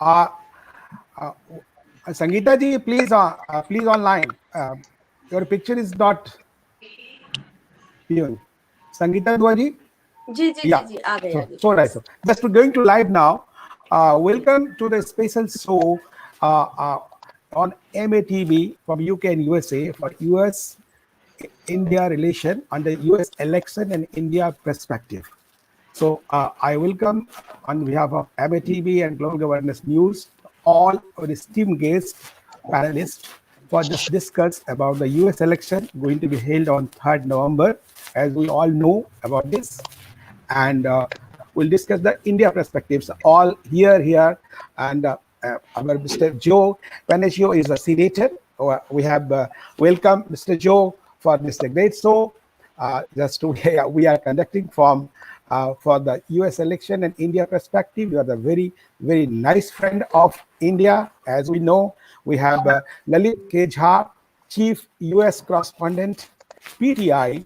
Uh, uh, Sangeeta ji, please online. Your picture is not viewing. Sangeeta Dua ji? Ji ji ji Yeah. जी आ गए So nice. Just going to live now. Welcome to the special show on MATV from UK and USA for US India relation on the US election and India perspective. So I welcome on behalf of MATV and Global Governance News all our esteemed guests, panelists, for just discuss about the US election going to be held on 3rd November, as we all know about this. And we'll discuss the India perspectives all here. And our Mr. Joe Panesio is a senator. We have welcome Mr. Joe for this great show. Just we are conducting from for the US election and India perspective. You are the very nice friend of India. As we know, we have Lalit K. Jha, Chief US Correspondent, PTI.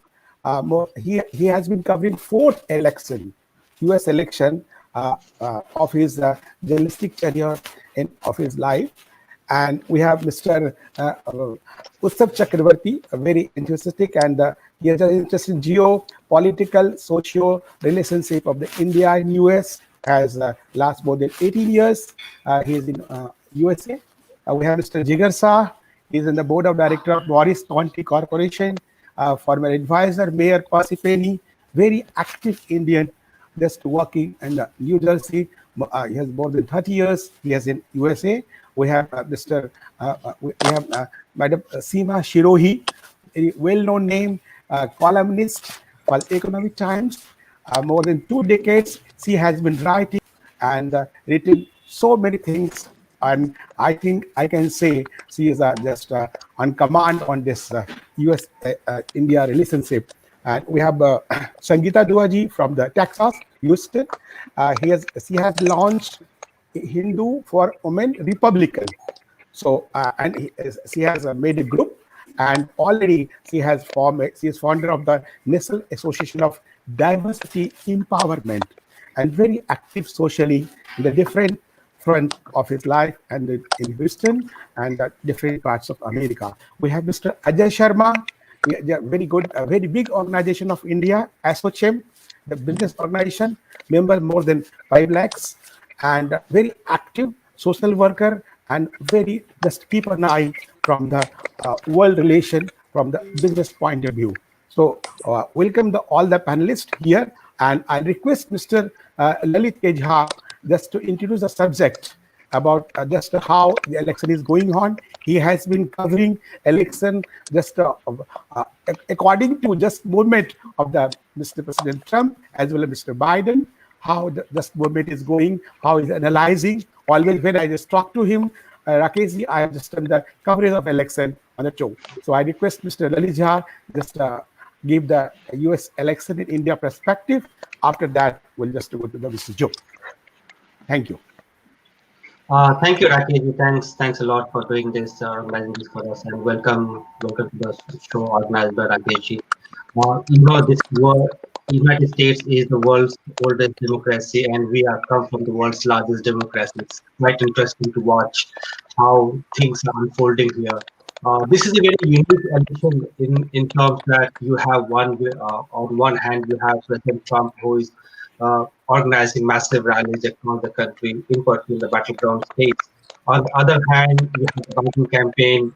He has been covering 4th election, US election of his journalistic career and of his life. And we have Mr. Utsav Chakravarti, a very enthusiastic, and he has an interest in geopolitical, socio relationship of the India and US. Has last more than 18 years. He is in USA. We have Mr. Jigar Shah. He is in the board of director of Morris County Corporation. Former advisor, Mayor Pasipeni, very active Indian, just working in New Jersey. He has more than 30 years. He is in USA. We have we have Madam Seema Shirohi, a well-known name, columnist for Economic Times. More than 2 decades, she has been writing and written so many things. And I think I can say she is just on command on this US-India relationship. And we have Sangeeta Duaji from the Texas, Houston. She has launched Hindu for Women Republican. So she has made a group, and already she is founder of the National Association of Diversity Empowerment, and very active socially in the different front of his life and in Houston and different parts of America. We have Mr. Ajay Sharma, very good, a very big organization of India, ASSOCHAM, the business organization, member more than 5 lakhs, and very active social worker, and very just keep an eye from the world relation from the business point of view. So welcome all the panelists here, and I request Mr. Lalit K. Jha just to introduce the subject about just how the election is going on. He has been covering election just according to just movement of the Mr. President Trump as well as Mr. Biden, how the just movement is going, how he's analyzing. Always when I just talk to him, Rakeshji, I have just done the coverage of election on the show. So I request Mr. Lalit Jha just give the US election in India perspective. After that, we'll just go to the Mr. Joe. Thank you. Thank you, Rakesh. Thanks a lot for doing this, organizing this for us, and welcome to the show organized by Rakesh. This United States is the world's oldest democracy, and we are come from the world's largest democracy. It's quite interesting to watch how things are unfolding here. This is a very unique edition in terms that you have on one hand you have President Trump, who is organizing massive rallies across the country, in particular the battleground states. On the other hand, you have the Biden campaign,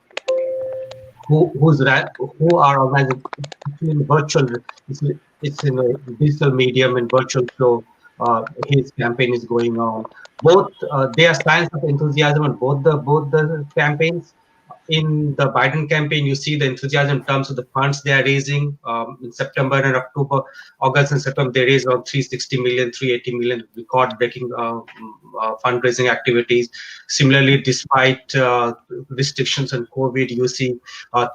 who are organizing in virtual. It's in a digital medium and virtual show. His campaign is going on. Both there are signs of enthusiasm on both the campaigns. In the Biden campaign, you see the enthusiasm in terms of the funds they are raising. In September and October, August and September, they raised around 360 million, 380 million, record-breaking fundraising activities. Similarly, despite restrictions on COVID, you see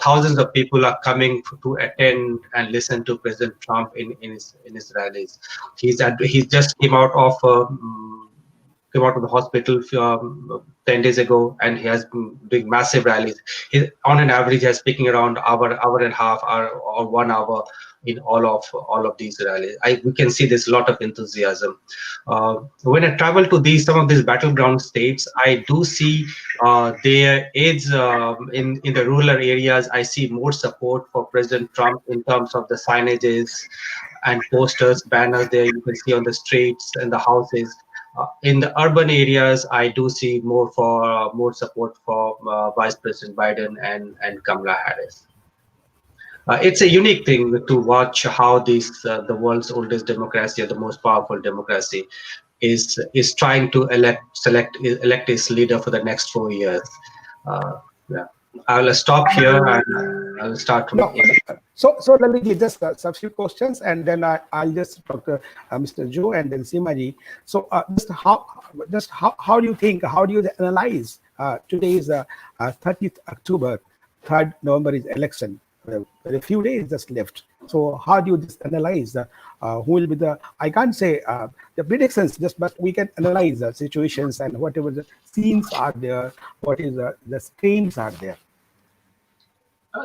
thousands of people are coming to attend and listen to President Trump in his rallies. He's just came out of the hospital 10 days ago, and he has been doing massive rallies. He, on an average, has speaking around hour and a half, or 1 hour in all of these rallies. We can see there's a lot of enthusiasm. When I travel to some of these battleground states, I do see there is in the rural areas. I see more support for President Trump in terms of the signages and posters, banners there you can see on the streets and the houses. In the urban areas, I do see more support for Vice President Biden and Kamala Harris. It's a unique thing to watch how the world's oldest democracy, or the most powerful democracy, is trying to elect its leader for the next 4 years. Yeah, I'll stop here and I'll start from No, so let me just some few questions, and then I'll just talk to Mr. Joe and then Seemaji. So how do you think? How do you analyze today is 30th October, 3rd November is election. A few days just left. So how do you just analyze who will be the? I can't say the predictions, but we can analyze the situations and whatever the scenes are there, what is the strains are there.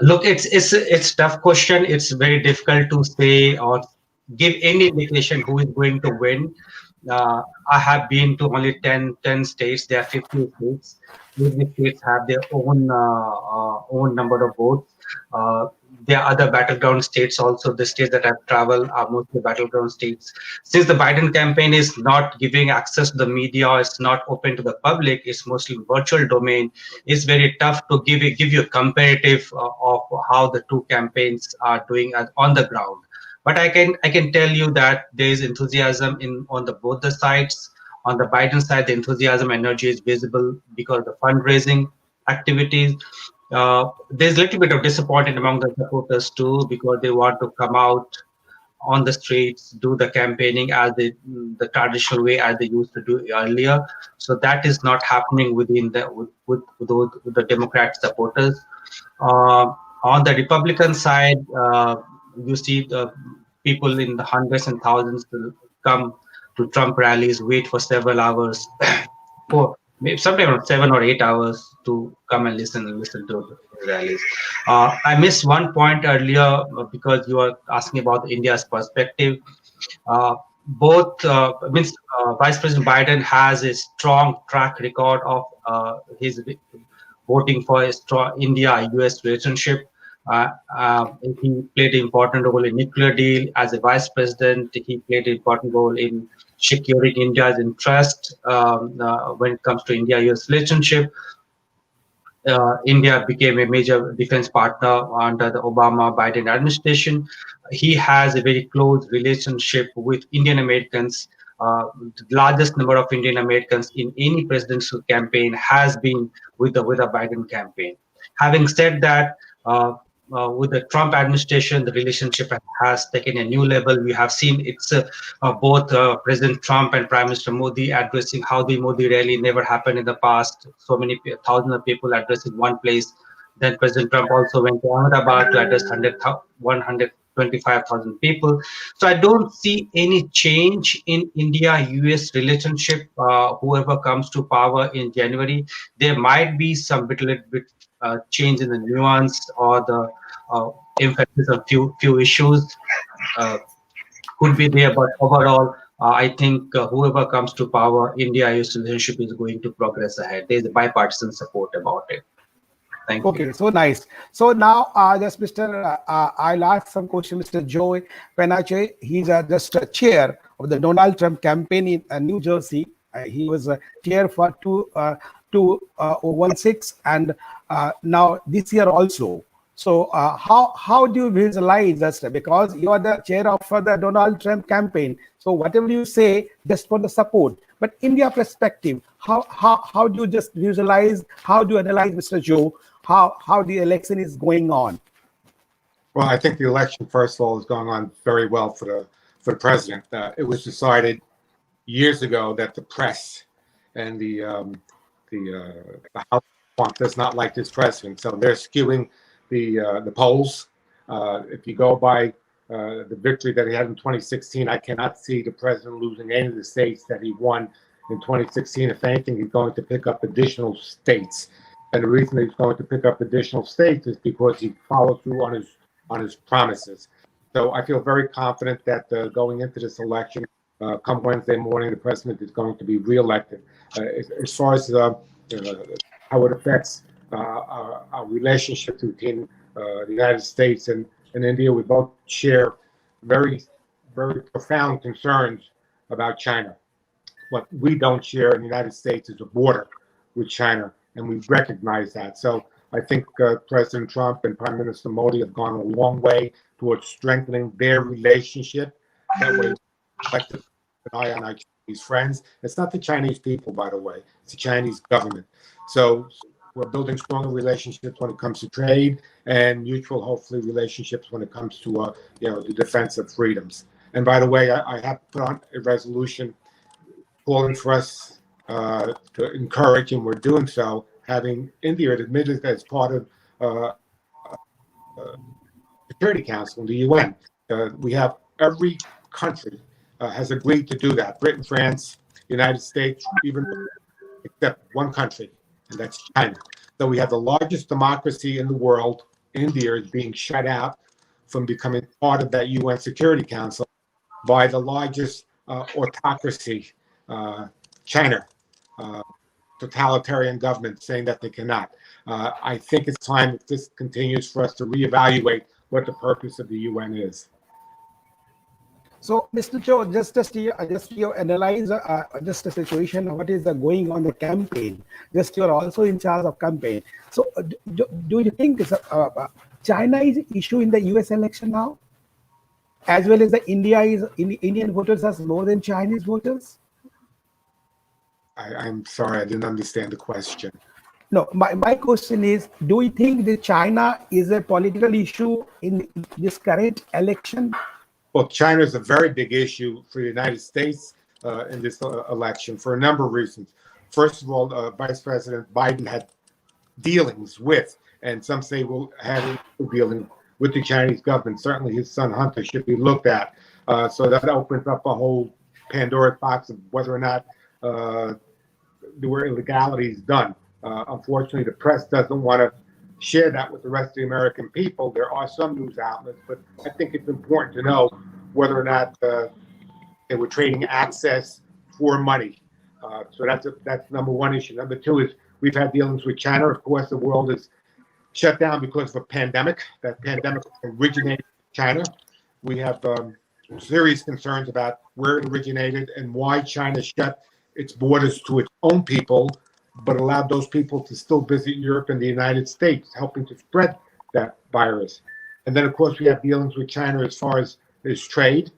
Look, it's a tough question. It's very difficult to say or give any indication who is going to win. I have been to only 10 states. There are 50 states. Every states have their own number of votes. There are other battleground states also. The states that I've traveled are mostly battleground states. Since the Biden campaign is not giving access to the media, or it's not open to the public, it's mostly virtual domain. It's very tough to give you a comparative of how the two campaigns are doing on the ground. But I can tell you that there is enthusiasm on both the sides. On the Biden side, the enthusiasm energy is visible because of the fundraising activities. There's a little bit of disappointment among the supporters too, because they want to come out on the streets, do the campaigning as the traditional way as they used to do earlier. So that is not happening with the Democrat supporters. On the Republican side, you see the people in the hundreds and thousands will come to Trump rallies, wait for several hours, for sometimes 7 or 8 hours to come and listen to the rallies. I missed one point earlier because you were asking about India's perspective. Vice President Biden has a strong track record of his voting for a strong India-US relationship. He played an important role in nuclear deal as a vice president. He played an important role in securing India's interest when it comes to India-US relationship. India became a major defense partner under the Obama-Biden administration. He has a very close relationship with Indian Americans. The largest number of Indian Americans in any presidential campaign has been with the Biden campaign. Having said that, with the Trump administration, the relationship has taken a new level. We have seen it's both President Trump and Prime Minister Modi addressing how the Modi rally never happened in the past. So many thousands of people addressed in one place. Then President Trump also went to Ahmedabad to address 125,000 people. So I don't see any change in India-US relationship. Whoever comes to power in January, there might be some little bit change in the nuance or the emphasis on few issues could be there, but overall, I think whoever comes to power, India-US relationship is going to progress ahead. There's a bipartisan support about it. Thank you. Okay, so nice. So now, just Mr. I'll ask some question, Mr. Joe Penache. He's just a chair of the Donald Trump campaign in New Jersey. He was a chair for 2016 and now this year also. So how do you visualize this? Because you are the chair of the Donald Trump campaign. So whatever you say, just for the support. But India perspective, how do you just visualize? How do you analyze, Mr. Joe? How the election is going on? Well, I think the election, first of all, is going on very well for the president. It was decided years ago that the press and the House does not like this president, so they're skewing the polls. If you go by the victory that he had in 2016, I cannot see the president losing any of the states that he won in 2016. If anything, he's going to pick up additional states, and the reason he's going to pick up additional states is because he followed through on his promises. So I feel very confident that going into this election, come Wednesday morning, the president is going to be reelected. As far as how it affects our relationship between the United States and India, we both share very, very profound concerns about China. What we don't share in the United States is a border with China, and we recognize that. So I think President Trump and Prime Minister Modi have gone a long way towards strengthening their relationship. That way, like to keep an eye on our Chinese friends. It's not the Chinese people, by the way. It's the Chinese government. So we're building stronger relationships when it comes to trade and mutual, hopefully, relationships when it comes to the defense of freedoms. And by the way, I have put on a resolution calling for us to encourage, and we're doing so, having India admitted as part of Security Council in the UN. We have every country has agreed to do that. Britain, France, United States, even except one country, and that's China. So we have the largest democracy in the world. India is being shut out from becoming part of that UN Security Council by the largest autocracy, China, totalitarian government, saying that they cannot. I think it's time, if this continues, for us to reevaluate what the purpose of the UN is. So, Mr. Cho, just you analyze just the situation. What is going on the campaign? Just you're also in charge of campaign. So, do you think China is issue in the U.S. election now, as well as the Indian voters has more than Chinese voters? I'm sorry, I didn't understand the question. No, my question is: do you think that China is a political issue in this current election? Well, China is a very big issue for the United States in this election for a number of reasons. First of all, Vice President Biden had dealings with, and some say will have dealing with the Chinese government. Certainly his son Hunter should be looked at. So that opens up a whole Pandora's box of whether or not there were illegalities done. Unfortunately, the press doesn't want to share that with the rest of the American people. There are some news outlets, but I think it's important to know whether or not they were trading access for money. So that's number one issue. Number two is we've had dealings with China. Of course, the world is shut down because of a pandemic. That pandemic originated in China. We have serious concerns about where it originated and why China shut its borders to its own people, but allowed those people to still visit Europe and the United States, helping to spread that virus. And then, of course, we have dealings with China as far as trade.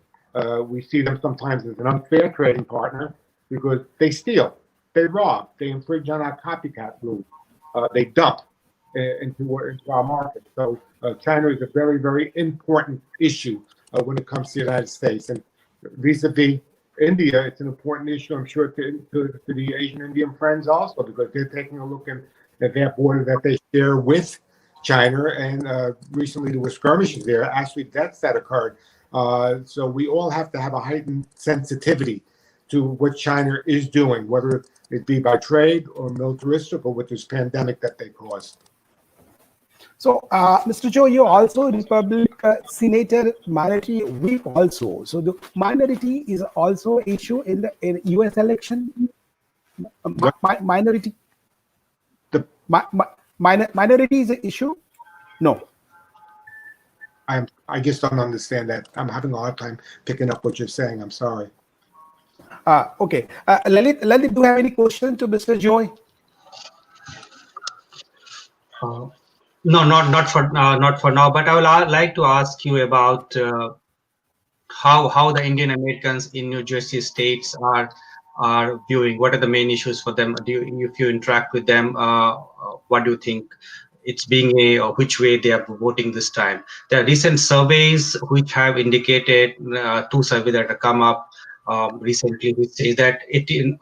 We see them sometimes as an unfair trading partner because they steal, they rob, they infringe on our copycat rules, they dump into our market. So China is a very, very important issue when it comes to the United States. And vis-a-vis India, it's an important issue, I'm sure, to the Asian Indian friends also, because they're taking a look at their border that they share with China. And recently there were skirmishes there, actually deaths that occurred. So we all have to have a heightened sensitivity to what China is doing, whether it be by trade or militaristic or with this pandemic that they caused. So, Mr. Cho, you're also Republic Senator Minority Whip also. So the minority is also issue in the U.S. election. Minority. Minority is an issue. No. I just don't understand that. I'm having a hard time picking up what you're saying. I'm sorry. Okay. Lalit, do you have any question to Mr. Joy? No, not for now. But I would like to ask you about how the Indian Americans in New Jersey states are viewing. What are the main issues for them? If you interact with them, what do you think it's being which way they are voting this time? There are recent surveys which have indicated 2 surveys that have come up recently, which say that a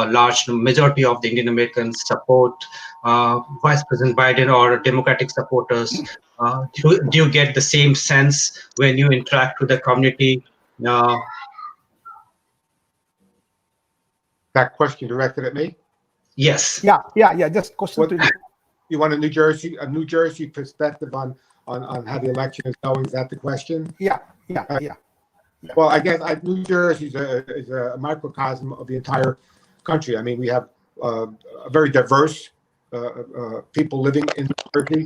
large majority of the Indian Americans support Vice President Biden or Democratic supporters. Do you get the same sense when you interact with the community? That question directed at me? Yes. Yeah. Just question to you. You want a New Jersey perspective on how the election is going? Is that the question? Yeah. Well, I guess New Jersey is a microcosm of the entire country. I mean, we have a very diverse people living in New Jersey.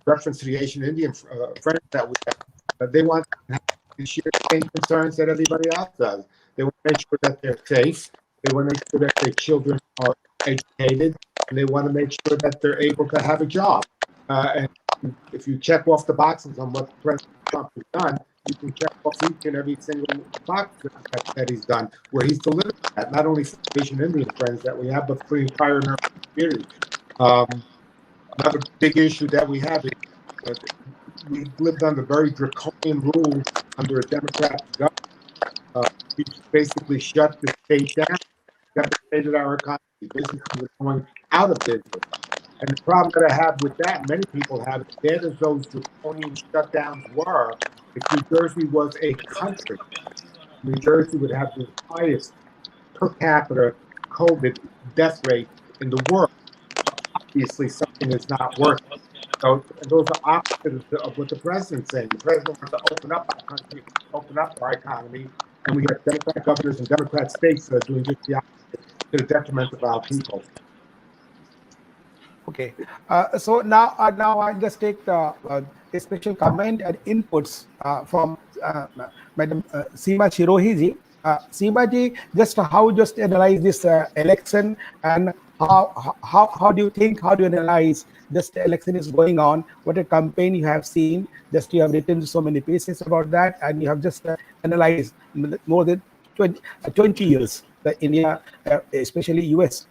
Reference to the Asian Indian friends that we have, they want to share the same concerns that everybody else does. They want to make sure that they're safe. They want to make sure that their children are educated, and they want to make sure that they're able to have a job. And if you check off the boxes on what President Trump has done, you can check off each and every single box that he's done, where he's delivered that, not only for the Asian Indian friends that we have, but for the entire American community. Another big issue that we have is we lived under very draconian rules under a Democratic government. We basically shut the state down, devastated our economy. Businesses were going out of business. And the problem that I have with that, many people have, as bad as those draconian shutdowns were, if New Jersey was a country, New Jersey would have the highest per capita COVID death rate in the world. Obviously, something is not working. So those are opposites of what the president's saying. The president wants to open up our country, open up our economy, and we have Democrat governors and Democrat states that are doing just the opposite to the detriment of our people. Okay. So now I just take a special comment and inputs from Madam Seema Shirohi. Seema ji, just how just analyze this election, and how do you analyze this election is going on? What a campaign you have seen. Just you have written so many pieces about that, and you have just analyzed more than 20 years the India, especially US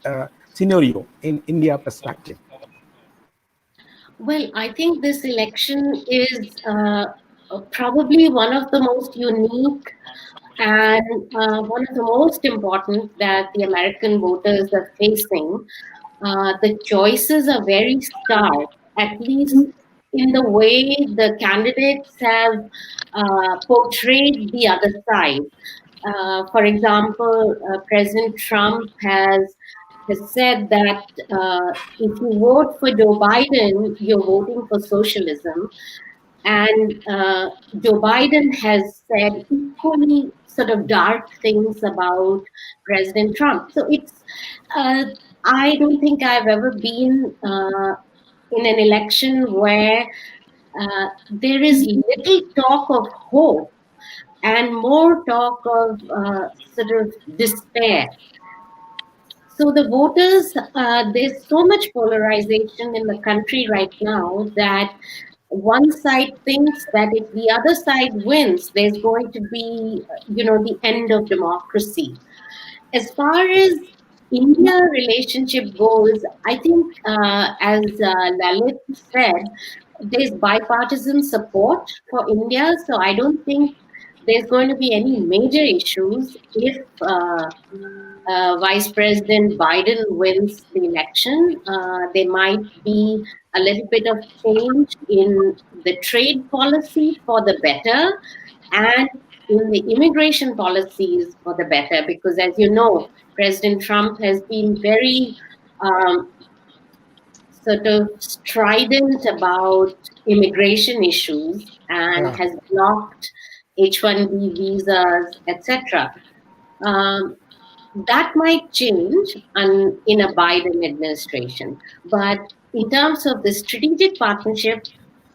scenario in India perspective. Well, I think this election is probably one of the most unique and one of the most important that the American voters are facing. The choices are very stark, at least in the way the candidates have portrayed the other side. For example, President Trump has said that if you vote for Joe Biden, you're voting for socialism. And Joe Biden has said equally sort of dark things about President Trump. So it's, I don't think I've ever been in an election where there is little talk of hope and more talk of sort of despair. So the voters, there's so much polarization in the country right now that one side thinks that if the other side wins, there's going to be, the end of democracy. As far as India relationship goes, I think, as Lalit said, there's bipartisan support for India. So I don't think there's going to be any major issues if Vice President Biden wins the election. There might be a little bit of change in the trade policy for the better and in the immigration policies for the better, because as you know, President Trump has been very sort of strident about immigration issues and has blocked H-1B visas, etc. That might change in a Biden administration. But in terms of the strategic partnership,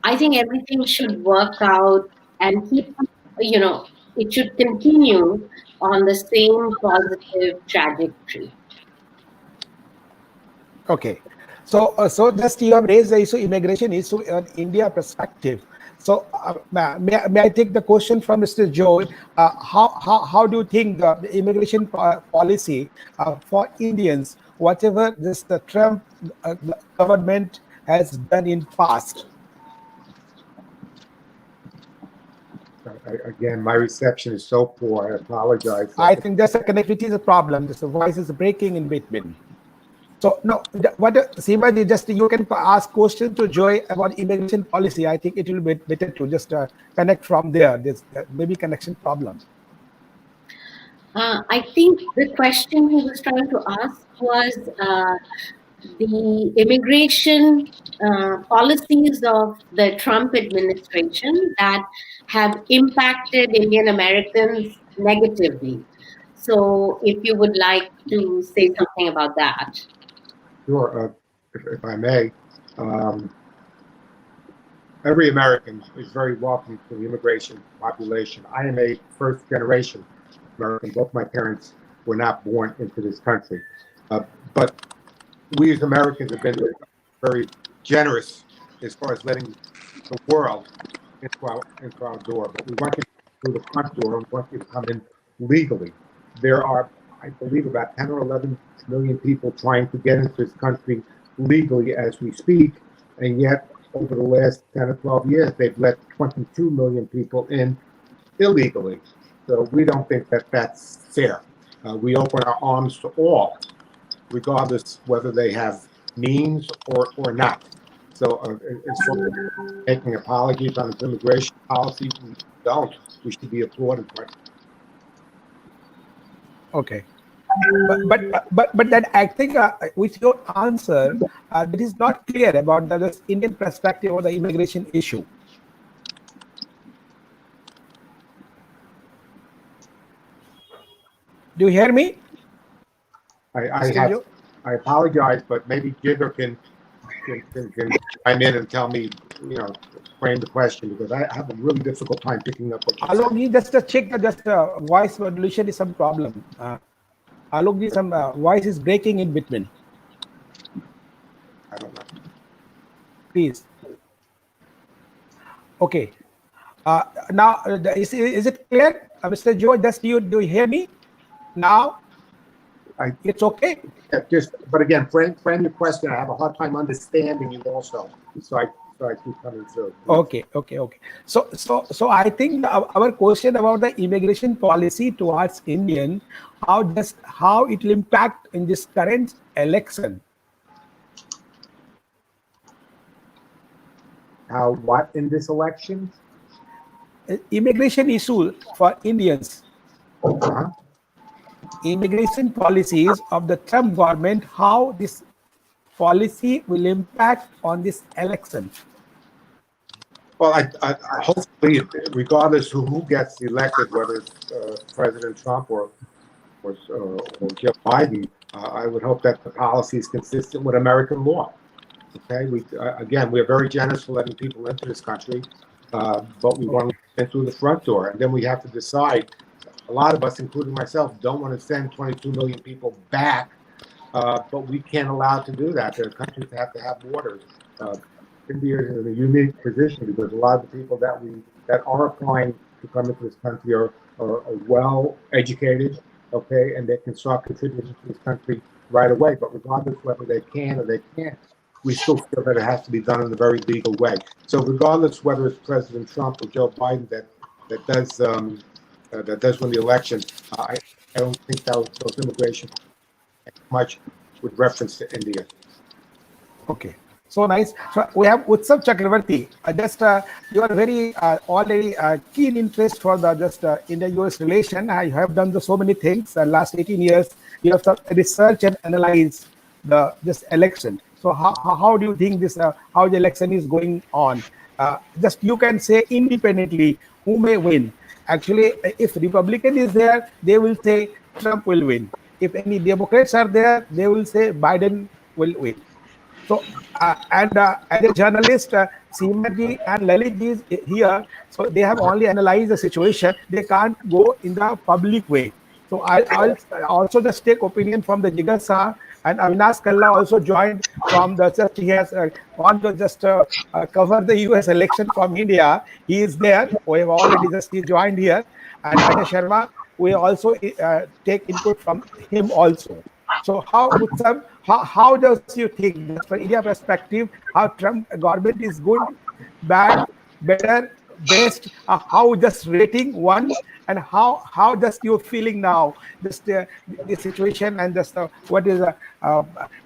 I think everything should work out and keep, it should continue on the same positive trajectory. Okay. So just you have raised the issue, immigration issue in India perspective. So may I take the question from Mr. Joe? How do you think the immigration policy for Indians, whatever the Trump government has done in past? Again, my reception is so poor. I apologize. I think there's a connectivity is a problem. The voice is breaking in between. So no, Seema, just you can ask questions to Joy about immigration policy. I think it will be better to just connect from there. There's maybe connection problem. I think the question he was trying to ask was the immigration policies of the Trump administration that have impacted Indian Americans negatively. So, if you would like to say something about that. Sure, if I may. Um, every American is very welcome to the immigration population. I am a first generation American. Both my parents were not born into this country. But we as Americans have been very generous as far as letting the world into our door. But we want you through the front door and we want you to come in legally. There are, I believe, about 10 or 11 million people trying to get into this country legally as we speak, and yet over the last 10 or 12 years, they've let 22 million people in illegally. So we don't think that that's fair. We open our arms to all, regardless whether they have means or not. So as far as making apologies on this immigration policy, we don't. We should be applauded for it. Okay. But then I think with your answer, it is not clear about the Indian perspective of the immigration issue. Do you hear me? I apologize, but maybe Jigar can chime in and tell me, frame the question, because I have a really difficult time picking up what you're saying. Alok, just check that voice modulation is some problem. Alok, some voice is breaking in between. I don't know. Please. Okay. Now, is it clear, Mr. Joe? Do you hear me now? It's okay. Yeah, but again, frame your question. I have a hard time understanding you also, so I keep coming through. Okay. So I think our question about the immigration policy towards Indian, how it will impact in this current election. How what in this election? Immigration issue for Indians. Uh-huh. Immigration policies of the Trump government, how this policy will impact on this election. Well, I hopefully, regardless who gets elected, whether it's President Trump or Joe Biden, I would hope that the policy is consistent with American law. Okay, we're very generous for letting people into this country, but we want to get through the front door, and then we have to decide. A lot of us, including myself, don't want to send 22 million people back, but we can't allow to do that. There are countries that have to have borders. India is in a unique position because a lot of the people that are applying to come into this country are well educated, okay, and they can start contributing to this country right away. But regardless whether they can or they can't, we still feel that it has to be done in a very legal way. So regardless whether it's President Trump or Joe Biden that does win the election, I don't think those immigration much with reference to India. Okay, so nice. So we have Utsav Chakravarti. You are very already keen interest for the India-US relation. You have done so many things. Last 18 years, you have research and analyze this election. So how do you think this? How the election is going on? You can say independently who may win. Actually, if Republican is there, they will say Trump will win. If any Democrats are there, they will say Biden will win. So, as a journalist, Seemaji and Lalit is here, so they have only analyzed the situation. They can't go in the public way. So, I'll also just take opinion from the Jigar Sir, and Avinash Kalla also joined from he has want to cover the US election from India. He is there. We have already joined here. And Ajay Sharma, we also take input from him also. So how does you think, from India perspective, how Trump government is good, bad, better, best? How just rating one, and how just you feeling now, just the situation and just what is the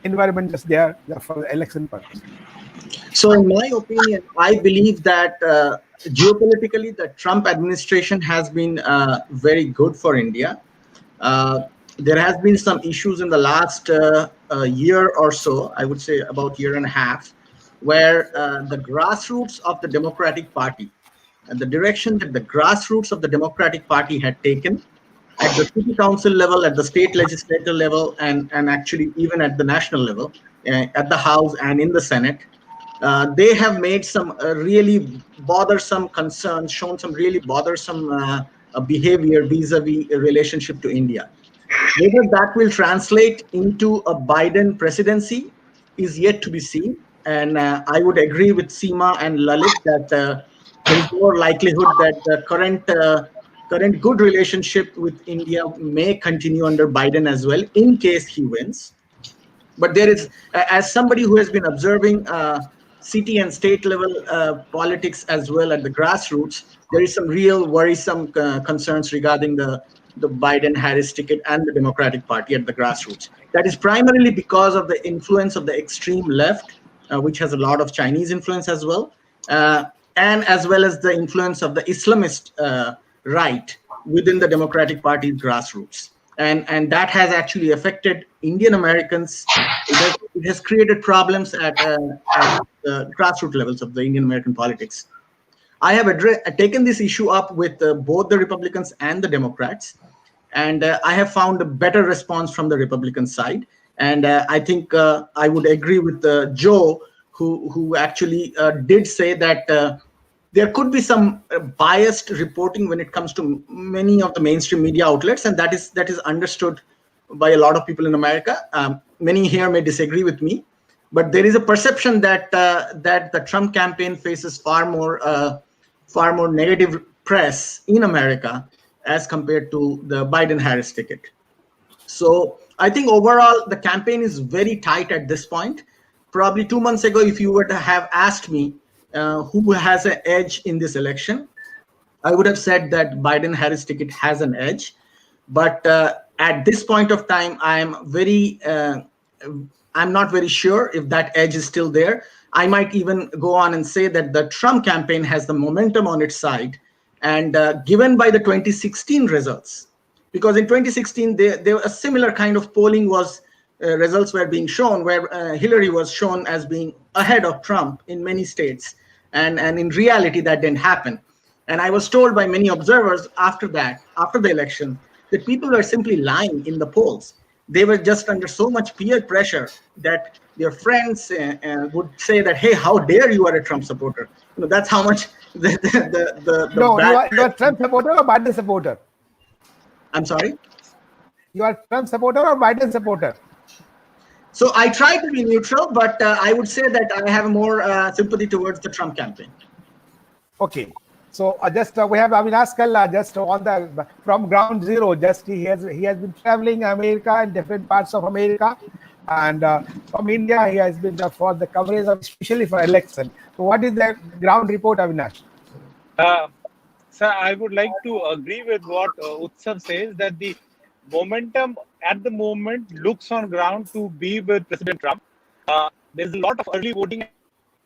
environment just there for the election purpose? So in my opinion, I believe that geopolitically, the Trump administration has been very good for India. there has been some issues in the last year or so, I would say about year and a half, where the grassroots of the Democratic Party and the direction that the grassroots of the Democratic Party had taken at the city council level, at the state legislature level, and actually even at the national level, at the House and in the Senate, they have made some really bothersome concerns, shown some really bothersome behavior vis-a-vis a relationship to India. Whether that will translate into a Biden presidency is yet to be seen. And I would agree with Seema and Lalit that there is more likelihood that the current good relationship with India may continue under Biden as well, in case he wins. But there is, as somebody who has been observing city and state level politics as well at the grassroots, there is some real worrisome concerns regarding the Biden-Harris ticket and the Democratic Party at the grassroots. That is primarily because of the influence of the extreme left, which has a lot of Chinese influence as well, and as well as the influence of the Islamist right within the Democratic Party's grassroots. And that has actually affected Indian Americans. It has created problems at the grassroots levels of the Indian American politics. I have taken this issue up with both the Republicans and the Democrats, and I have found a better response from the Republican side. And I think I would agree with Joe, who actually did say that there could be some biased reporting when it comes to many of the mainstream media outlets, and that is understood by a lot of people in America. Many here may disagree with me, but there is a perception that that the Trump campaign faces far more negative press in America as compared to the Biden-Harris ticket. So I think overall the campaign is very tight at this point. Probably 2 months ago, if you were to have asked me who has an edge in this election, I would have said that Biden-Harris ticket has an edge. But at this point of time, I'm not very sure if that edge is still there. I might even go on and say that the Trump campaign has the momentum on its side. And given by the 2016 results, because in 2016, there a similar kind of polling was, results were being shown where Hillary was shown as being ahead of Trump in many states. And in reality, that didn't happen. And I was told by many observers after the election, that people were simply lying in the polls. They were just under so much peer pressure that their friends would say that, hey, how dare you are a Trump supporter? You know, that's how much No, you are Trump supporter or Biden supporter? I'm sorry? You are Trump supporter or Biden supporter? So I try to be neutral, but I would say that I have more sympathy towards the Trump campaign. Okay. So just we have Avinash Kalla just on the from ground zero. Just he has been traveling America and different parts of America, and from India he has been for the coverage of especially for election. So what is the ground report, Avinash? Sir, I would like to agree with what Utsav says, that the momentum at the moment looks on ground to be with President Trump. There's a lot of early voting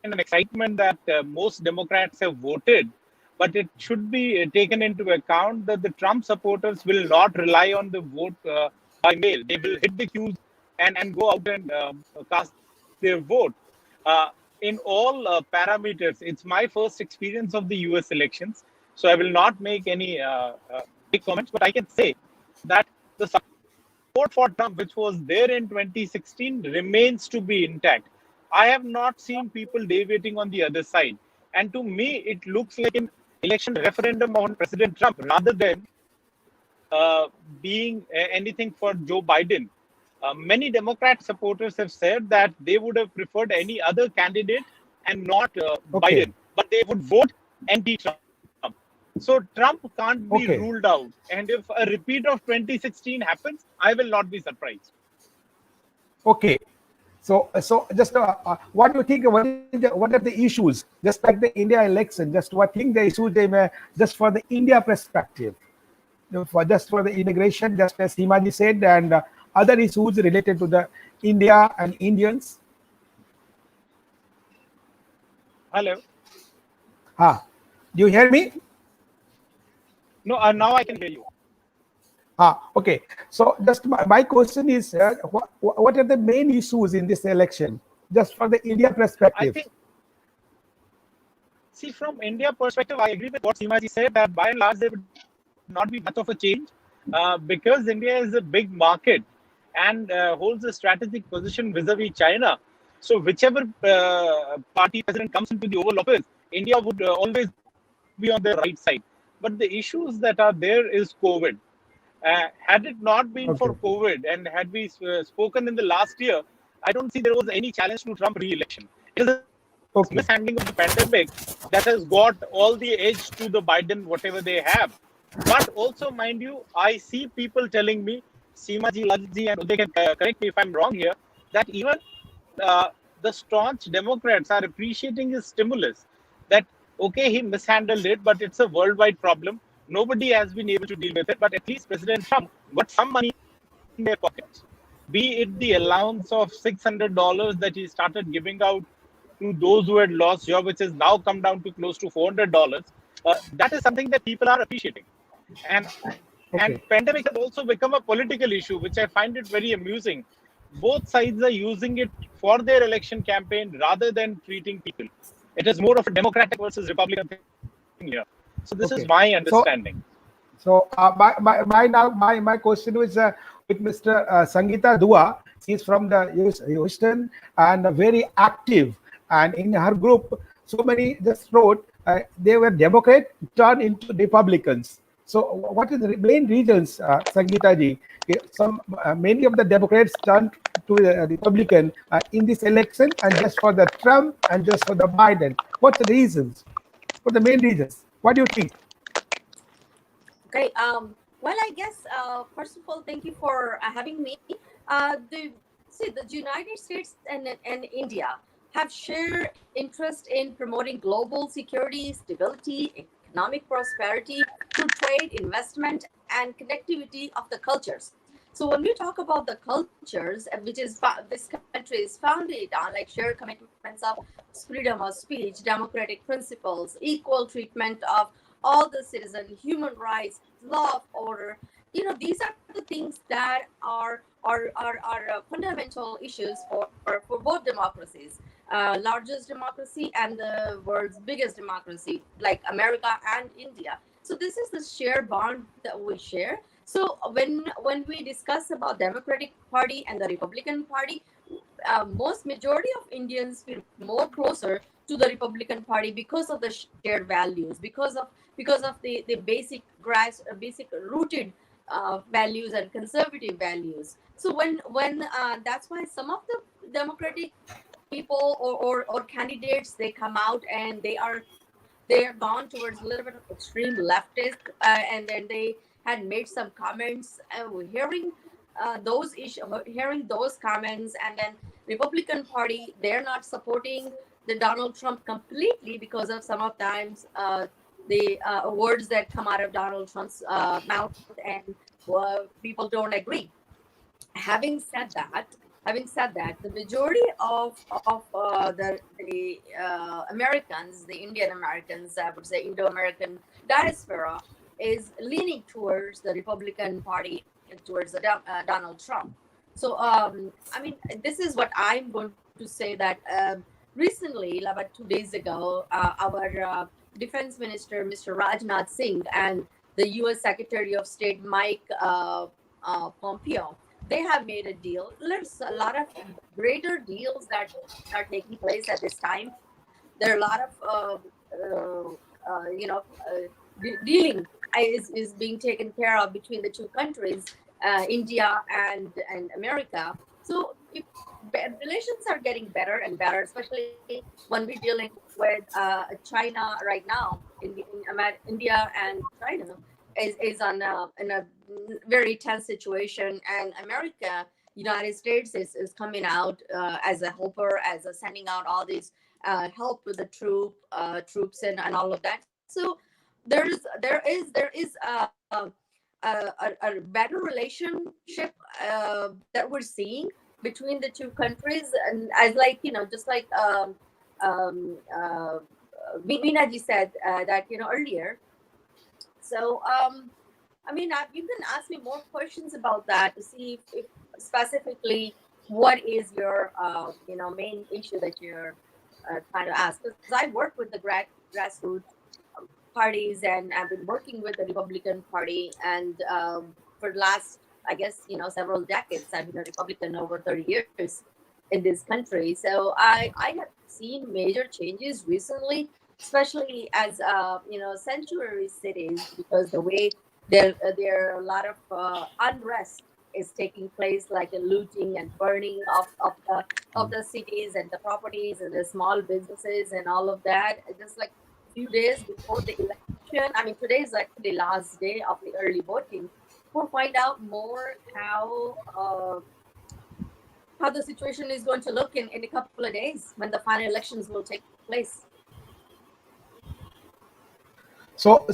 and an excitement that most Democrats have voted, but it should be taken into account that the Trump supporters will not rely on the vote by mail. They will hit the queues and go out and cast their vote. In all parameters, it's my first experience of the US elections, so I will not make any big comments, but I can say that the support for Trump, which was there in 2016, remains to be intact. I have not seen people deviating on the other side. And to me, it looks like an election referendum on President Trump rather than being anything for Joe Biden. Many Democrat supporters have said that they would have preferred any other candidate and not Biden, but they would vote anti-Trump. So Trump can't be ruled out. And if a repeat of 2016 happens, I will not be surprised. Okay. So just what do you think? What are the issues? Just like the India election, just what think the issues they may, just for the India perspective, for the immigration, just as Seemaji said, and other issues related to the India and Indians. Hello. Do you hear me? No, now I can hear you. Okay. So just my question is, what are the main issues in this election, just from the India I perspective? think, see, from India perspective, I agree with what Seemaji said that by and large there would not be much of a change because India is a big market and holds a strategic position vis-a-vis China. So whichever party president comes into the Oval Office, India would always be on the right side. But the issues that are there is COVID. Had it not been for Okay. COVID and had we spoken in the last year, I don't see there was any challenge to Trump re-election. It is a Okay. mishandling of the pandemic that has got all the edge to the Biden, whatever they have. But also, mind you, I see people telling me, Seemaji, Lajji, and they can correct me if I'm wrong here, that even the staunch Democrats are appreciating his stimulus. That, okay, he mishandled it, but it's a worldwide problem. Nobody has been able to deal with it, but at least President Trump got some money in their pockets. Be it the allowance of $600 that he started giving out to those who had lost job, which has now come down to close to $400. That is something that people are appreciating. And Okay. pandemic has also become a political issue, which I find it very amusing. Both sides are using it for their election campaign rather than treating people. It is more of a Democratic versus Republican thing here. So this is Okay. my So understanding. my question was with Mr. Sangeeta Dua. She's from the Houston and very active. And in her group, so many just wrote they were Democrat turned into Republicans. So what is the main reasons, Sangeeta ji? Some many of the Democrats turned to the Republican in this election, and just for the Trump and just for the Biden. What's the reasons? What the main reasons? What do you think? Great. Well, I guess first of all, thank you for having me. The United States and India have shared interest in promoting global security, stability, economic prosperity through trade, investment, and connectivity of the cultures. So when we talk about the cultures, which is this country is founded on, like shared commitments of freedom of speech, democratic principles, equal treatment of all the citizens, human rights, law of order. These are the things that are fundamental issues for both democracies, largest democracy and the world's biggest democracy, like America and India. So this is the shared bond that we share. So when we discuss about Democratic Party and the Republican Party, most majority of Indians feel more closer to the Republican Party because of the shared values, because of the basic rooted values and conservative values. So when that's why some of the Democratic people or candidates, they come out and they are gone towards a little bit of extreme leftist, and then they had made some comments. Hearing hearing those comments, and then Republican Party, they're not supporting the Donald Trump completely because of some of times the words that come out of Donald Trump's mouth, and people don't agree. Having said that, the majority of the Americans, the Indian Americans, I would say Indo-American diaspora, is leaning towards the Republican Party and towards Donald Trump. So, I mean, this is what I'm going to say, that recently, about 2 days ago, our Defense Minister, Mr. Rajnath Singh, and the U.S. Secretary of State, Mike Pompeo, they have made a deal. There's a lot of greater deals that are taking place at this time. There are a lot of dealing is being taken care of between the two countries, India and America. So relations are getting better and better, especially when we're dealing with China right now. India and China is in a very tense situation, and America, United States is coming out as a helper, as a sending out all these help with the troops and all of that. So there is a better relationship that we're seeing between the two countries, and as like just like Veena ji said that earlier. So I mean, you can ask me more questions about that to see if specifically what is your main issue that you're trying to ask. Because I work with the grassroots parties, and I've been working with the Republican Party, and for the last, I guess, several decades, I've been a Republican over 30 years in this country. So I have seen major changes recently, especially as sanctuary cities, because the way there are a lot of unrest is taking place, like the looting and burning of the cities and the properties and the small businesses and all of that. Just like a few days before the election, I mean, today is actually the last day of the early voting. We'll find out more how the situation is going to look in a couple of days when the final elections will take place. I'll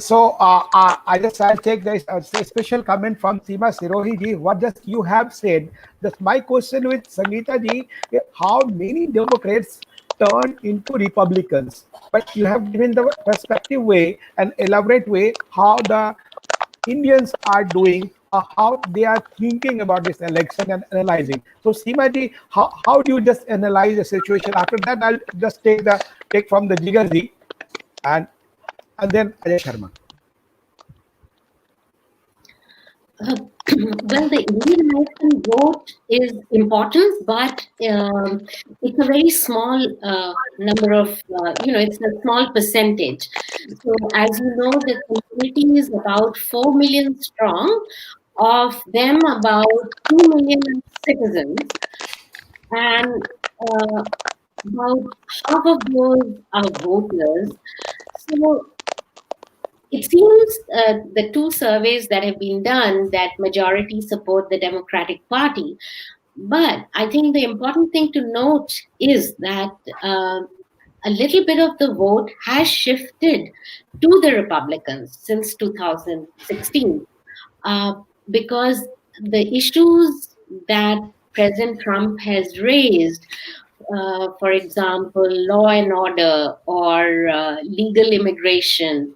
take this a special comment from Seema Sirohi ji. What just you have said. Just my question with Sangeeta ji: how many Democrats turn into Republicans? But you have given the perspective way and elaborate way how the Indians are doing, how they are thinking about this election and analyzing. So Seema ji, how do you just analyze the situation? After that, I'll just take from the Jigar ji and then Ajay Sharma. Well, the Indian American vote is important, but it's a very small number of, it's a small percentage. So, as you know, the community is about 4 million strong, of them about 2 million citizens, and about half of those are voters. So, it seems the two surveys that have been done that majority support the Democratic Party. But I think the important thing to note is that a little bit of the vote has shifted to the Republicans since 2016 because the issues that President Trump has raised, for example, law and order or legal immigration,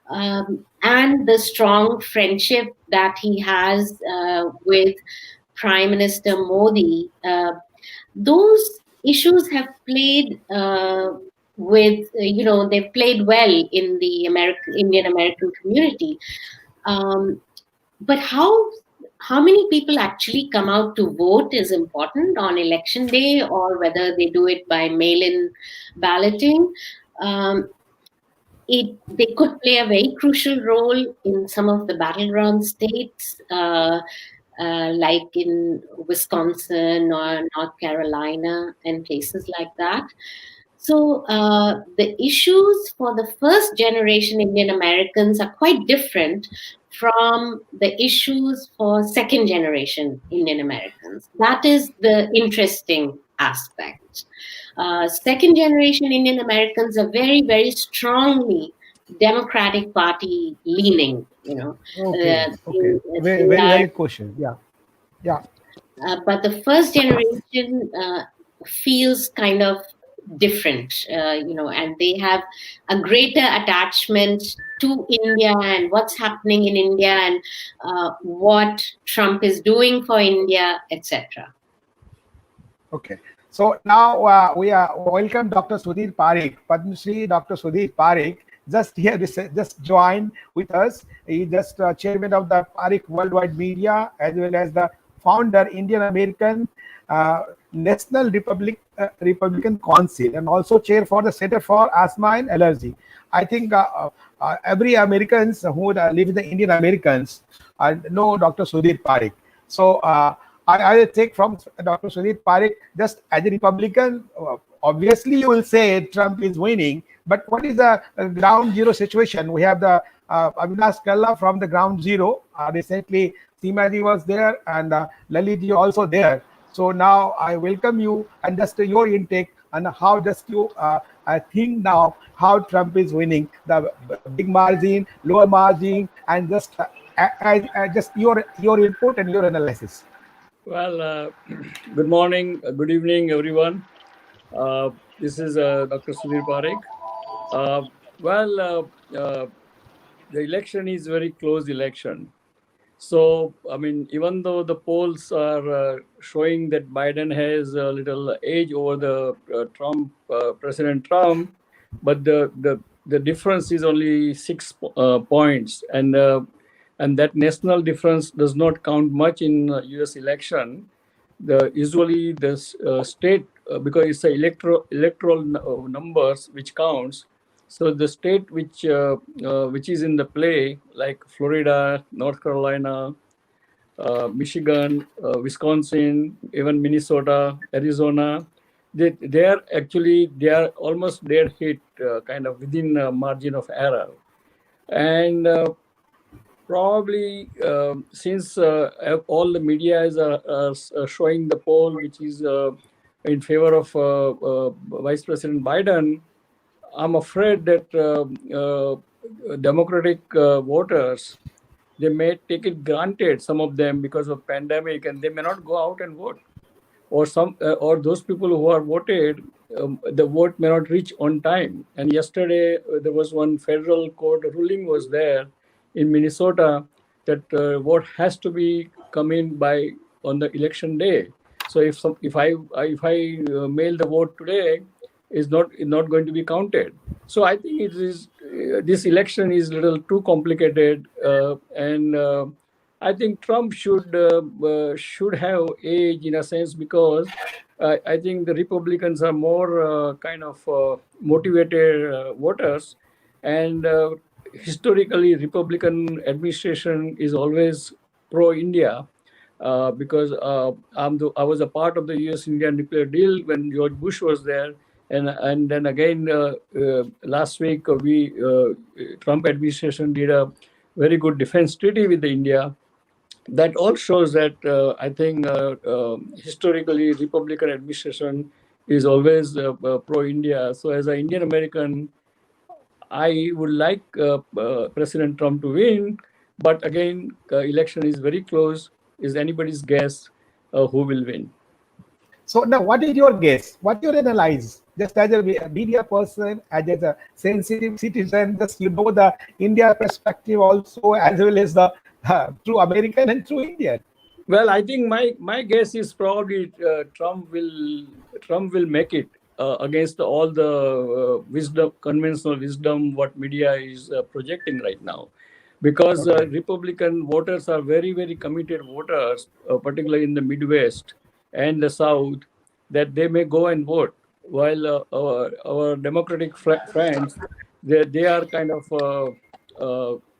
and the strong friendship that he has with Prime Minister Modi, those issues have played they've played well in the Indian American community. But how many people actually come out to vote is important on election day, or whether they do it by mail-in balloting. They could play a very crucial role in some of the battleground states, like in Wisconsin or North Carolina and places like that. So the issues for the first generation Indian Americans are quite different from the issues for second generation Indian Americans. That is the interesting aspect. Second generation Indian Americans are very, very strongly Democratic Party leaning, Okay. Very valid question. Yeah. But the first generation feels kind of different, and they have a greater attachment to India and what's happening in India and what Trump is doing for India, etc. Okay. So now we are welcome Dr. Sudhir Parikh, Padma Shri Dr. Sudhir Parikh. Just joined with us. He just chairman of the Parikh Worldwide Media, as well as the founder Indian American National Republican Council, and also chair for the Center for Asthma and Allergy. I think every Americans who live in the Indian Americans know Dr. Sudhir Parikh. So I take from Dr. Sudhir Parikh, just as a Republican, obviously you will say Trump is winning, but what is the ground zero situation? We have the Avinash Kalla from the ground zero. Recently, Seema ji was there and Lalit ji also there. So now I welcome you and just your intake and how just you think now how Trump is winning, the big margin, lower margin, and just your input and your analysis. Well, good morning, good evening, everyone. This is Dr. Sudhir Parikh. The election is very close election. So, I mean, even though the polls are showing that Biden has a little edge over the President Trump, but the difference is only 6 points, and that national difference does not count much in U.S. election. Usually the state, because it's a electoral numbers which counts. So the state which is in the play, like Florida, North Carolina, Michigan, Wisconsin, even Minnesota, Arizona, they are almost dead hit, kind of within a margin of error, and probably since all the media is showing the poll which is in favor of Vice President Biden, I'm afraid that Democratic voters, they may take it granted, some of them, because of pandemic, and they may not go out and vote. Or those people who are voted, the vote may not reach on time. And yesterday there was one federal court ruling was there in Minnesota that vote has to be come in by on the election day. So if I mail the vote today, is not going to be counted. So I think it is this election is a little too complicated, and I think Trump should have edge in a sense, because I think the Republicans are more kind of motivated voters, and historically Republican administration is always pro-India. Because I was a part of the U.S.-India nuclear deal when George Bush was there, and then again last week Trump administration did a very good defense treaty with India. That all shows that I think historically Republican administration is always pro-India. So as an Indian American, I would like President Trump to win, but again, election is very close. Is anybody's guess who will win? So now, what is your guess? What you analyze? Just as a media person, as a sensitive citizen, just you know the India perspective also, as well as the true American and true Indian. Well, I think my guess is probably Trump will make it against all the conventional wisdom what media is projecting right now, because Republican voters are very, very committed voters, particularly in the Midwest and the South, that they may go and vote, while our Democratic friends, they are kind of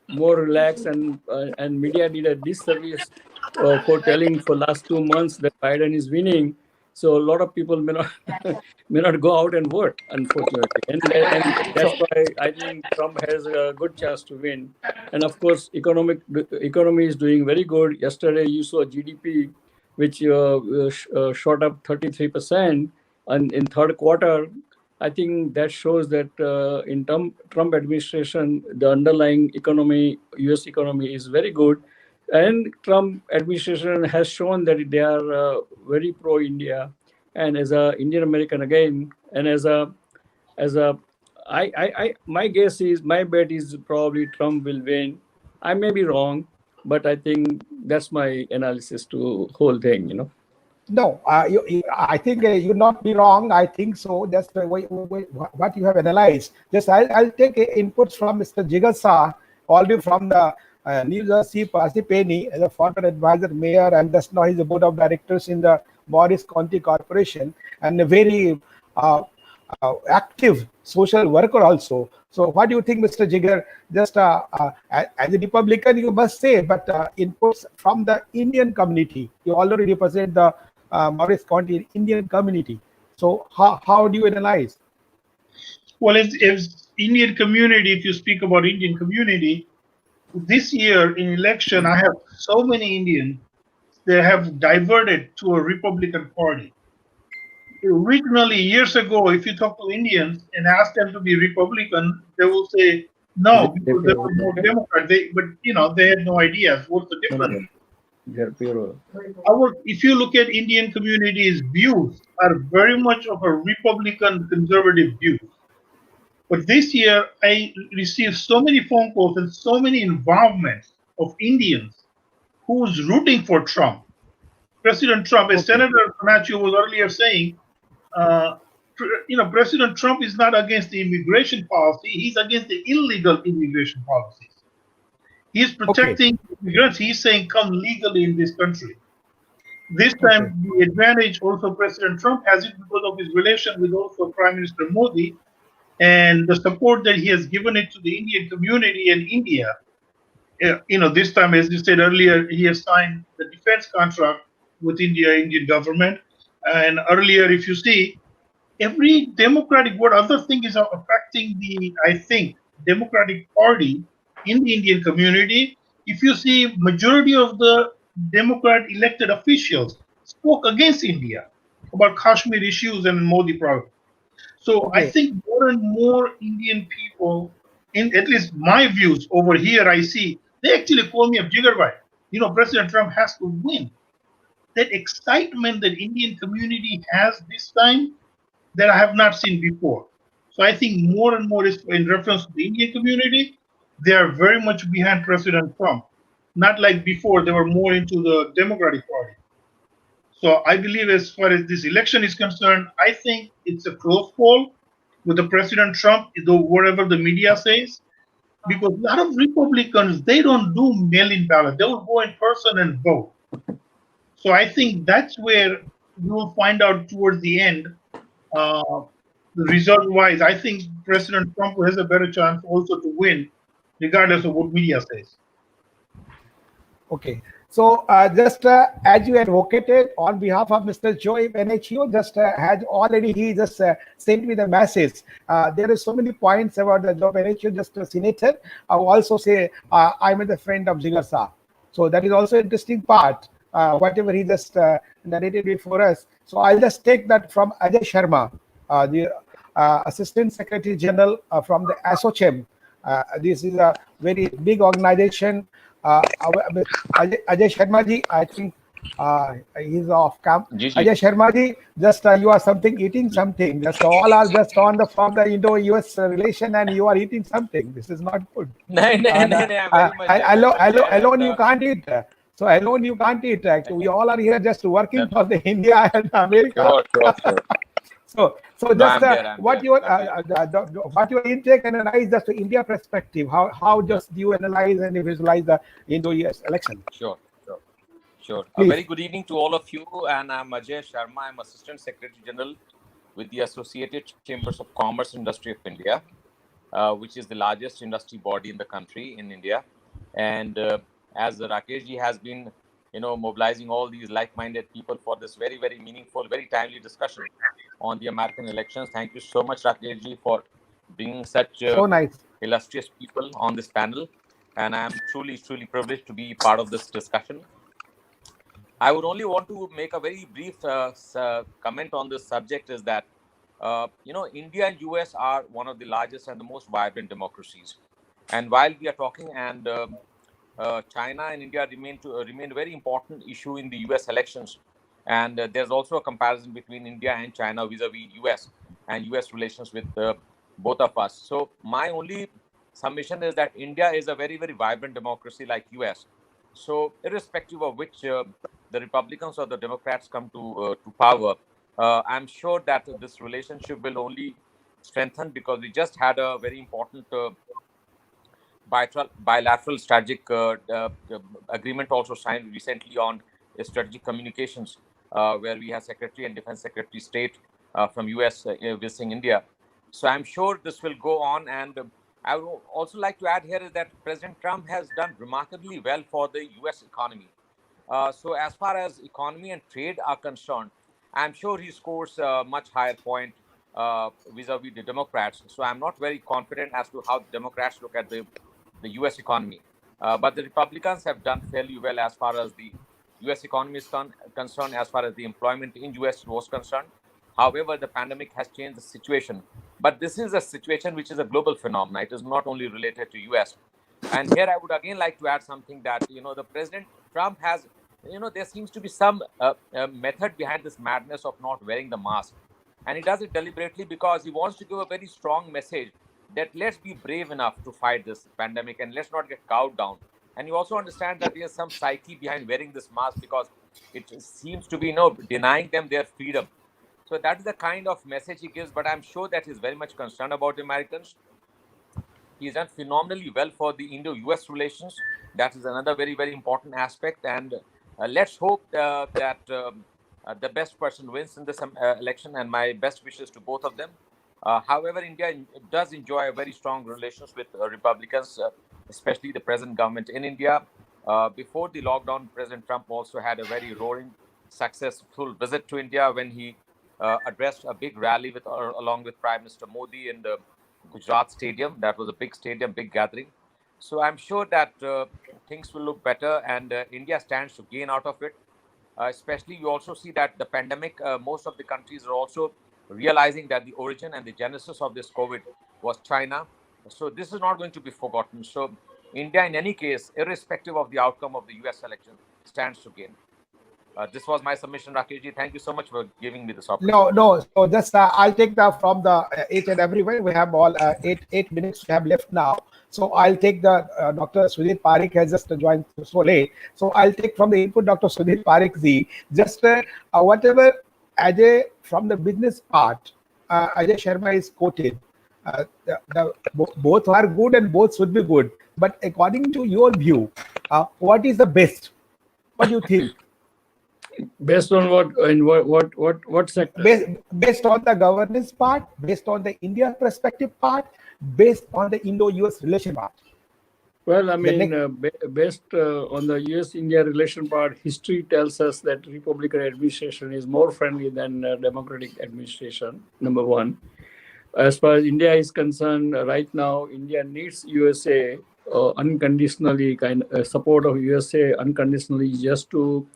more relaxed, and media did a disservice for telling for last 2 months that Biden is winning. So a lot of people may not go out and vote, unfortunately, and that's why I think Trump has a good chance to win. And of course, economy is doing very good. Yesterday, you saw GDP, which shot up 33%, and in third quarter, I think that shows that in Trump administration, the underlying economy, U.S. economy, is very good. And Trump administration has shown that they are very pro-India, and as a Indian American again, and my bet is probably Trump will win. I may be wrong, but I think that's my analysis to whole thing. No, I think you not be wrong. I think so. That's the way what you have analyzed. Just I'll take inputs from Mr. Jigar Shah, already from the New Jersey, Parsippany, as a former advisor, mayor, and just now he's the board of directors in the Morris County Corporation, and a very active social worker also. So what do you think, Mr. Jigar? Just as a Republican, you must say, but inputs from the Indian community. You already represent the Morris County Indian community. So how do you analyze? Well, if Indian community, if you speak about Indian community, this year in election, I have so many Indians that have diverted to a Republican Party. Originally, years ago, if you talk to Indians and ask them to be Republican, they will say no, because they were more Democrat. They had no idea what's the difference. If you look at Indian communities' views, are very much of a Republican conservative view. But this year, I received so many phone calls and so many involvements of Indians who's rooting for Trump. President Trump, as Senator Panaccio was earlier saying, President Trump is not against the immigration policy; he's against the illegal immigration policies. He's protecting immigrants. He's saying, "Come legally in this country." This time, the advantage also President Trump has it because of his relation with also Prime Minister Modi and the support that he has given it to the Indian community in India. This time, as you said earlier, he has signed the defense contract with Indian government. And earlier, if you see, every Democratic, what other thing is affecting I think, Democratic Party in the Indian community, if you see, majority of the Democrat elected officials spoke against India about Kashmir issues and Modi problem. So I think more and more Indian people, in at least my views over here, I see, they actually call me a jiggerbai. President Trump has to win. That excitement that Indian community has this time, that I have not seen before. So I think more and more is in reference to the Indian community. They are very much behind President Trump. Not like before, they were more into the Democratic Party. So I believe as far as this election is concerned, I think it's a close call with the President Trump, though whatever the media says, because a lot of Republicans, they don't do mail-in ballot. They will go in person and vote. So I think that's where we will find out towards the end, result-wise. I think President Trump has a better chance also to win, regardless of what media says. Okay. So just as you advocated on behalf of Mr. Joe Panaccio, he just sent me the message. There are so many points about the Joe Panaccio, just a senator. I will also say I'm a friend of Jigar Saab. So that is also interesting part, whatever he just narrated before us. So I'll just take that from Ajay Sharma, the Assistant Secretary General from the ASSOCHAM. This is a very big organization. Ajay Sharma ji, I think he's off camp. Ajay Sharma ji, just you are eating something. Just all are just on the from the Indo-US relation, and you are eating something. This is not good. Alone you can't eat. So alone you can't eat. Actually, we all are here just working for the India and America. Sure. So just what your intake and analyze just the India perspective. How just do you analyze and visualize the Indo-US election? Sure. A very good evening to all of you. And I'm Ajay Sharma. I'm Assistant Secretary General with the Associated Chambers of Commerce and Industry of India, which is the largest industry body in the country in India. And as Rakesh ji has been, mobilizing all these like-minded people for this very, very meaningful, very timely discussion on the American elections. Thank you so much, Rakesh ji, for bringing such illustrious people on this panel. And I am truly, truly privileged to be part of this discussion. I would only want to make a very brief comment on this subject is that, India and US are one of the largest and the most vibrant democracies. And while we are talking and China and India remain a very important issue in the US elections. And there's also a comparison between India and China vis-a-vis US and US relations with both of us. So my only submission is that India is a very, very vibrant democracy like US. So irrespective of which the Republicans or the Democrats come to power, I'm sure that this relationship will only strengthen because we just had a very important bilateral strategic agreement also signed recently on strategic communications, where we have Secretary and Defense Secretary State from US visiting India. So I'm sure this will go on. And I would also like to add here is that President Trump has done remarkably well for the US economy. So as far as economy and trade are concerned, I'm sure he scores a much higher point vis-a-vis the Democrats. So I'm not very confident as to how the Democrats look at the US economy. But the Republicans have done fairly well as far as the US economy is concerned, as far as the employment in US was concerned. However, the pandemic has changed the situation. But this is a situation which is a global phenomenon. It is not only related to US. And here I would again like to add something that, the President Trump has, there seems to be some method behind this madness of not wearing the mask. And he does it deliberately because he wants to give a very strong message that let's be brave enough to fight this pandemic and let's not get cowed down. And you also understand that there's some psyche behind wearing this mask because it seems to be, denying them their freedom. So that is the kind of message he gives. But I'm sure that he's very much concerned about the Americans. He's done phenomenally well for the Indo-US relations. That is another very, very important aspect. And let's hope that the best person wins in this election. And my best wishes to both of them. However, India does enjoy a very strong relations with Republicans, especially the present government in India. Before the lockdown, President Trump also had a very roaring, successful visit to India when he addressed a big rally along with Prime Minister Modi in the Gujarat Stadium. That was a big stadium, big gathering. So I'm sure that things will look better and India stands to gain out of it. Especially, you also see that the pandemic, most of the countries are also realizing that the origin and the genesis of this COVID was China. So this is not going to be forgotten. So India, in any case, irrespective of the outcome of the US election, stands to gain. This was my submission, Rakeshji. Thank you so much for giving me this opportunity. No. So just I'll take from the each and everywhere. We have all 8 minutes we have left now. So I'll take the Dr. Sudhir Parikh has just joined so late. So I'll take from the input Dr. Sudhir Parikh ji, just whatever Ajay from the business part, Ajay Sharma is quoted. Both are good and both should be good. But according to your view, what is the best? What do you think? Based on what, in what sector? Based on the governance part, based on the India perspective part, based on the Indo-US relation part. Well, I mean, based on the US-India relation part, history tells us that Republican administration is more friendly than Democratic administration, number one. As far as India is concerned, right now, India needs USA unconditionally, support of USA unconditionally just to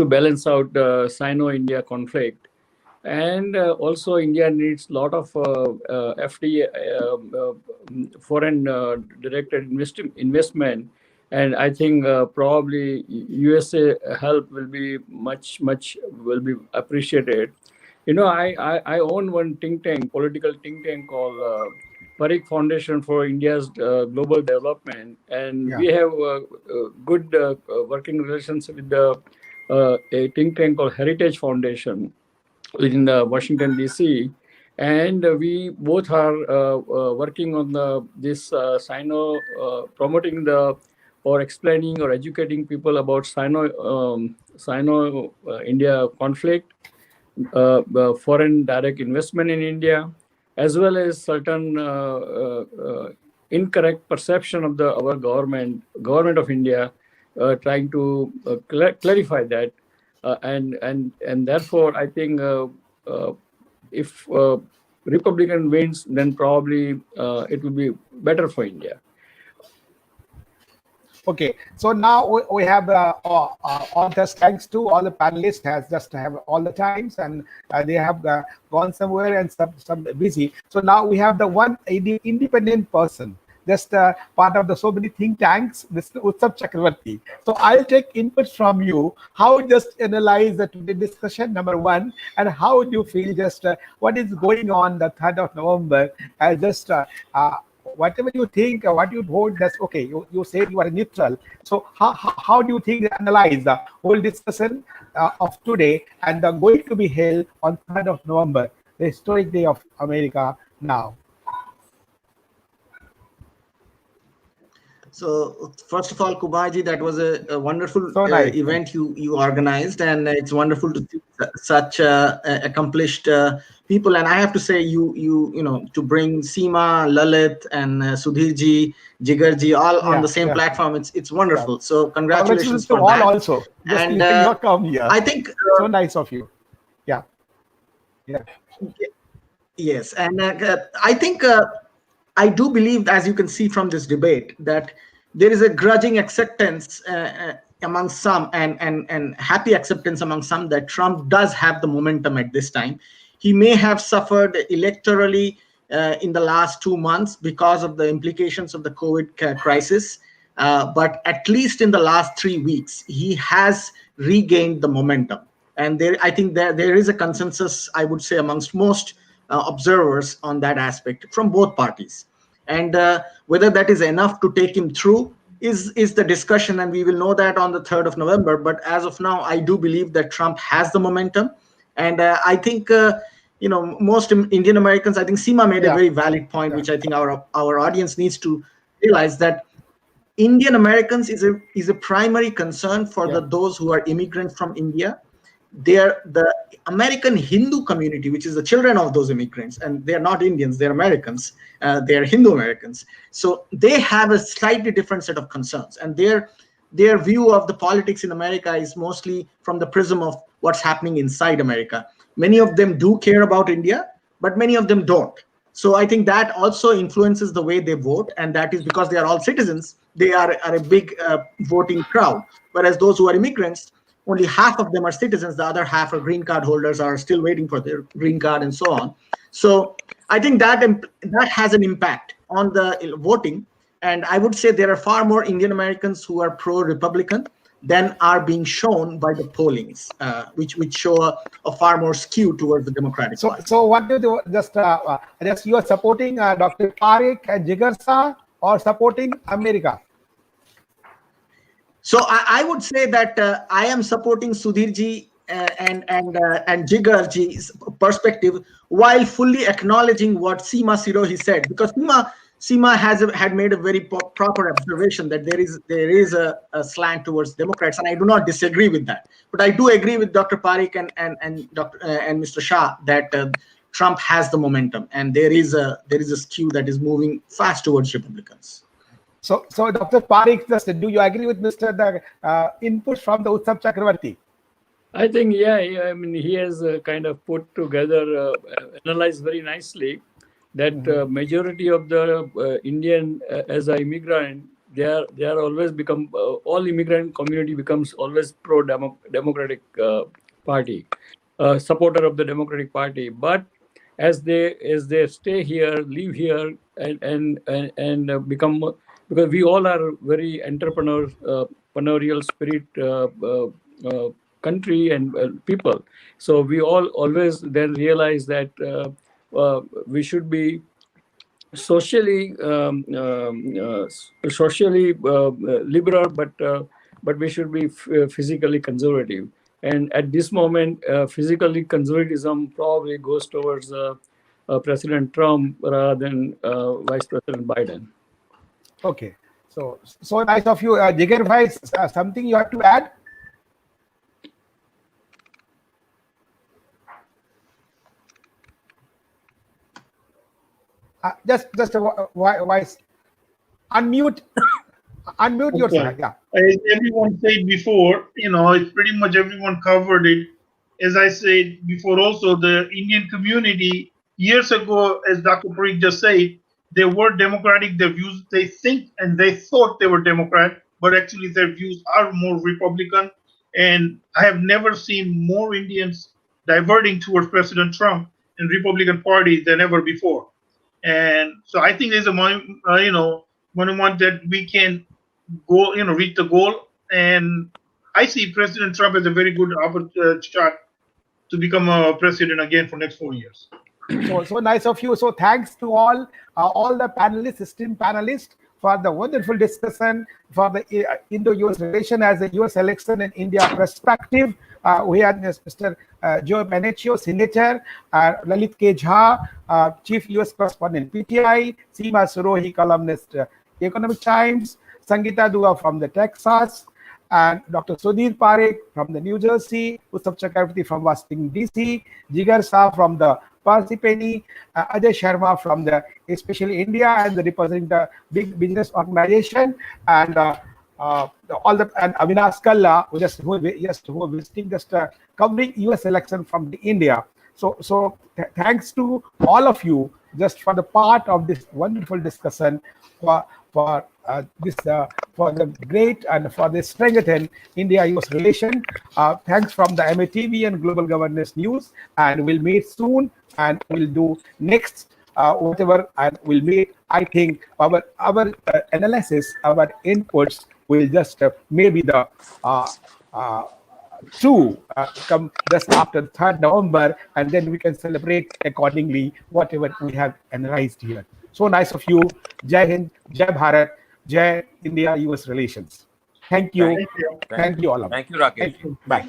balance out the Sino-India conflict. And also India needs a lot of FDI, foreign directed investment. And I think probably USA help will be much will be appreciated. I own one political think tank called Parikh Foundation for India's Global Development. And we have good working relations with a think tank called Heritage Foundation in Washington, D.C. And we both are working on this Sino, promoting or explaining or educating people about Sino-India conflict, foreign direct investment in India, as well as certain incorrect perception of our government of India, trying to clarify that. And therefore, I think if Republican wins, then probably it will be better for India. Okay, so now we have all this thanks to all the panelists has just have all the times and they have gone somewhere and some busy. So now we have the one independent person, just part of the so many think tanks, Mr. Utsav Chakravarti. So I'll take inputs from you. How just analyze the today discussion, number one, and how do you feel just what is going on the 3rd of November? Just whatever you think, what you vote, that's okay. You say you are neutral. So how do you think analyze the whole discussion of today and going to be held on 3rd of November, the historic day of America now? So first of all, Kumarji, that was a wonderful nice event you organized, and it's wonderful to see such accomplished people. And I have to say, you know, to bring Seema, Lalit, and Sudhirji, Jigarji all on the same platform, it's wonderful. So congratulations to for all that. also. Just And not come here. I think so nice of you. Yeah. Yes, and I think I do believe, as you can see from this debate, that there is a grudging acceptance among some and happy acceptance among some that Trump does have the momentum at this time. He may have suffered electorally in the last 2 months because of the implications of the COVID crisis. But at least in the last 3 weeks, he has regained the momentum. And I think there is a consensus, I would say, amongst most observers on that aspect from both parties. And whether that is enough to take him through, is the discussion, and we will know that on the 3rd of November. But as of now, I do believe that Trump has the momentum, and I think most Indian Americans. I think Seema made a very valid point, which I think our audience needs to realize, that Indian Americans is a primary concern for those who are immigrants from India. They're the American Hindu community, which is the children of those immigrants, and they're not Indians, they're Americans, they're Hindu Americans. So they have a slightly different set of concerns, and their view of the politics in America is mostly from the prism of what's happening inside America. Many of them do care about India, but many of them don't. So I think that also influences the way they vote, and that is because they are all citizens. They are a big voting crowd, whereas those who are immigrants, only half of them are citizens, the other half are green card holders, are still waiting for their green card, and so on. So I think that has an impact on the voting. And I would say there are far more Indian Americans who are pro-Republican than are being shown by the pollings, which show a far more skew towards the Democratic Party. So what do you do? Just you are supporting Dr. Parikh and Jigar Shah, or supporting America? So I would say that I am supporting Sudhirji and Jigarji's perspective, while fully acknowledging what Seema Sirohi said, because Seema had made a very proper observation that there is a slant towards Democrats, and I do not disagree with that. But I do agree with Dr. Parikh and Mr. Shah that Trump has the momentum, and there is a skew that is moving fast towards Republicans. So Dr. Parikh, do you agree with Mr. Input from the Utsav Chakravarti? I think, I mean, he has kind of put together, analyzed very nicely that majority of the Indian as an immigrant, they are always become, all immigrant community becomes always pro-democratic party, supporter of the Democratic Party. But as they stay here, live here, and become, because we all are very entrepreneurial spirit country and people. So we all always then realize that we should be socially liberal, but we should be physically conservative. And at this moment, physically conservatism probably goes towards President Trump rather than Vice President Biden. Okay, so nice of you, Jigar bhai. Something you have to add? Just voice. Unmute yourself. Yeah. As everyone said before, it's pretty much everyone covered it. As I said before, also the Indian community years ago, as Dr. Parikh just said, they were Democratic. Their views, they think and they thought they were Democrat, but actually their views are more Republican. And I have never seen more Indians diverting towards President Trump and Republican Party than ever before. And so I think there's a monument that we can go, reach the goal. And I see President Trump as a very good shot to become a president again for next 4 years. So nice of you. So thanks to all the panelists, esteemed panelists, for the wonderful discussion, for the Indo-US relation as a US election in India perspective. We had Mr. Joe Panaccio, Senator, Lalit K. Jha, Chief US Correspondent, PTI, Seema Sirohi, columnist, Economic Times, Sangeeta Dua from the Texas, and Dr. Sudhir Parikh from the New Jersey, Utsav Chakravarti from Washington, D.C., Jigar Shah from the Parsippany, Ajay Sharma from the especially India and representing the big business organization, and and Avinash Kalla, who visiting covering US election from India. So thanks to all of you just for the part of this wonderful discussion for the great and for the strengthen India-US relation. Thanks from the MATV and Global Governance News, and we'll meet soon, and we'll do next whatever, and we'll meet. I think our analysis, our inputs will just maybe the come just after 3rd November, and then we can celebrate accordingly whatever we have analyzed here. So nice of you. Jai Hind, Jai Bharat. Jai India-US relations. Thank you. Thank you. Thank you all of you. Thank you, Rakesh. Thank you. Bye.